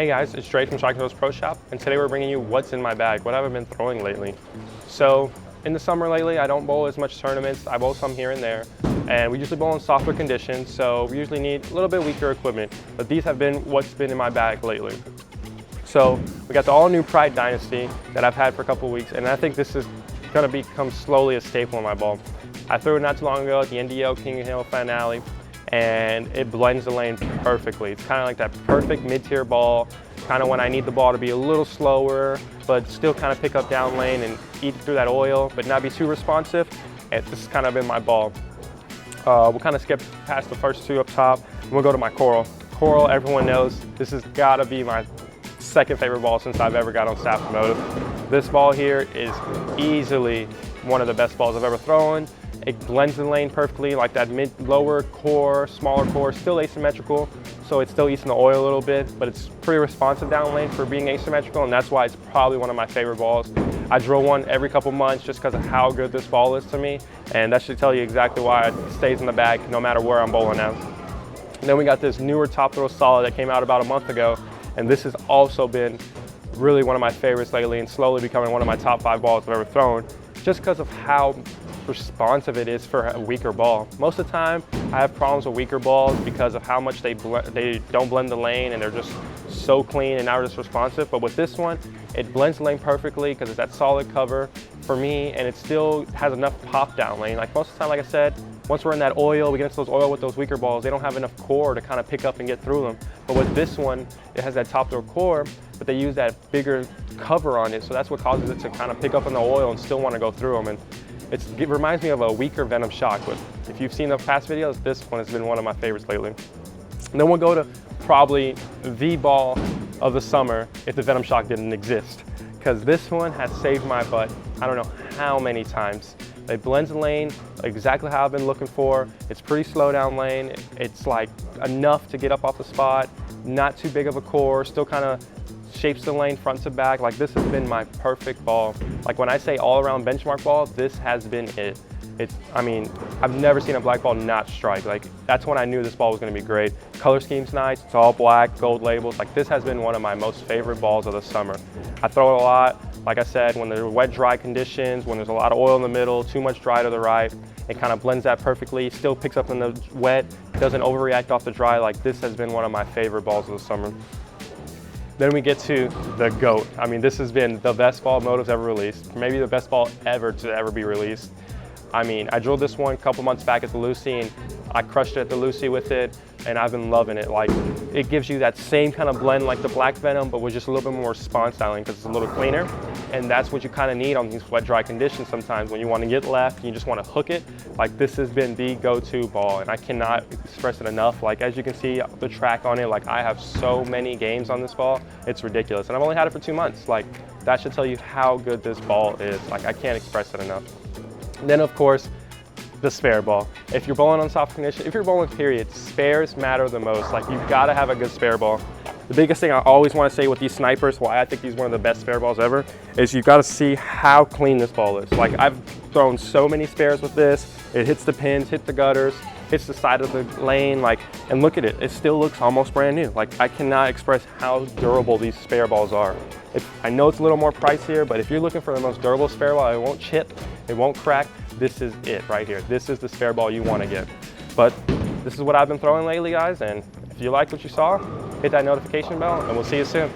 Hey guys, it's Dre from Shock Pro Shop, and today we're bringing you what's in my bag, what have I been throwing lately. So in the summer lately, I don't bowl as much tournaments. I bowl some here and there, and we usually bowl in softer conditions, so we usually need a little bit weaker equipment, but these have been what's been in my bag lately. So we got the all new Pride Dynasty that I've had for a couple of weeks, and I think this is gonna become slowly a staple in my ball. I threw it not too long ago at the NDL King Hill finale, and it blends the lane perfectly. It's kind of like that perfect mid-tier ball, kind of when I need the ball to be a little slower, but still kind of pick up down lane and eat through that oil, but not be too responsive. And this has kind of been my ball. We'll kind of skip past the first two up top, and we'll go to my coral. Coral, everyone knows, this has gotta be my second favorite ball since I've ever got on staff for Motiv. This ball here is easily one of the best balls I've ever thrown. It blends the lane perfectly, like that lower core, smaller core, still asymmetrical, so it still eats in the oil a little bit, but it's pretty responsive down lane for being asymmetrical, and that's why it's probably one of my favorite balls. I drill one every couple months just because of how good this ball is to me, and that should tell you exactly why it stays in the bag no matter where I'm bowling now. And then we got this newer top throw solid that came out about a month ago, and this has also been really one of my favorites lately and slowly becoming one of my top 5 balls I've ever thrown, just because of how responsive it is for a weaker ball. Most of the time, I have problems with weaker balls because of how much they don't blend the lane and they're just so clean and not as responsive. But with this one, it blends the lane perfectly because it's that solid cover for me, and it still has enough pop down lane. Like most of the time, like I said, once we're in that oil, we get into those oil with those weaker balls, they don't have enough core to kind of pick up and get through them. But with this one, it has that top throw core, but they use that bigger cover on it, so that's what causes it to kind of pick up in the oil and still want to go through them. And it reminds me of a weaker Venom Shock, but if you've seen the past videos, this one has been one of my favorites lately. And then we'll go to probably the ball of the summer if the Venom Shock didn't exist, because this one has saved my butt I don't know how many times. It blends the lane exactly how I've been looking for. It's pretty slow down lane. It's like enough to get up off the spot, not too big of a core, still kind of shapes the lane front to back. Like this has been my perfect ball. Like when I say all around benchmark ball, this has been it. I mean, I've never seen a black ball not strike. Like that's when I knew this ball was gonna be great. Color scheme's nice, it's all black, gold labels. Like this has been one of my most favorite balls of the summer. I throw it a lot, like I said, when there's wet, dry conditions, when there's a lot of oil in the middle, too much dry to the right, it kind of blends that perfectly, still picks up in the wet, doesn't overreact off the dry. Like this has been one of my favorite balls of the summer. Then we get to the GOAT. I mean, this has been the best ball Motiv's ever released, maybe the best ball ever to ever be released. I mean, I drilled this one a couple months back at the Lucy, and I crushed it at the Lucy with it, and I've been loving it. Like, it gives you that same kind of blend like the Black Venom, but with just a little bit more response styling because it's a little cleaner, and that's what you kind of need on these wet, dry conditions sometimes when you want to get left and you just want to hook it. Like, this has been the go-to ball, and I cannot express it enough. Like, as you can see, the track on it, like, I have so many games on this ball, it's ridiculous, and I've only had it for 2 months. Like, that should tell you how good this ball is. Like, I can't express it enough. And then, of course, the spare ball. If you're bowling on soft condition, if you're bowling period, spares matter the most. Like, you've got to have a good spare ball. The biggest thing I always want to say with these snipers, why I think these are one of the best spare balls ever, is you've got to see how clean this ball is. Like, I've thrown so many spares with this. It hits the pins, hits the gutters, hits the side of the lane, like, and look at it. It still looks almost brand new. Like, I cannot express how durable these spare balls are. I know it's a little more pricier, but if you're looking for the most durable spare ball, it won't chip, it won't crack, this is it right here. This is the spare ball you want to get. But this is what I've been throwing lately, guys, and if you liked what you saw, hit that notification bell, and we'll see you soon.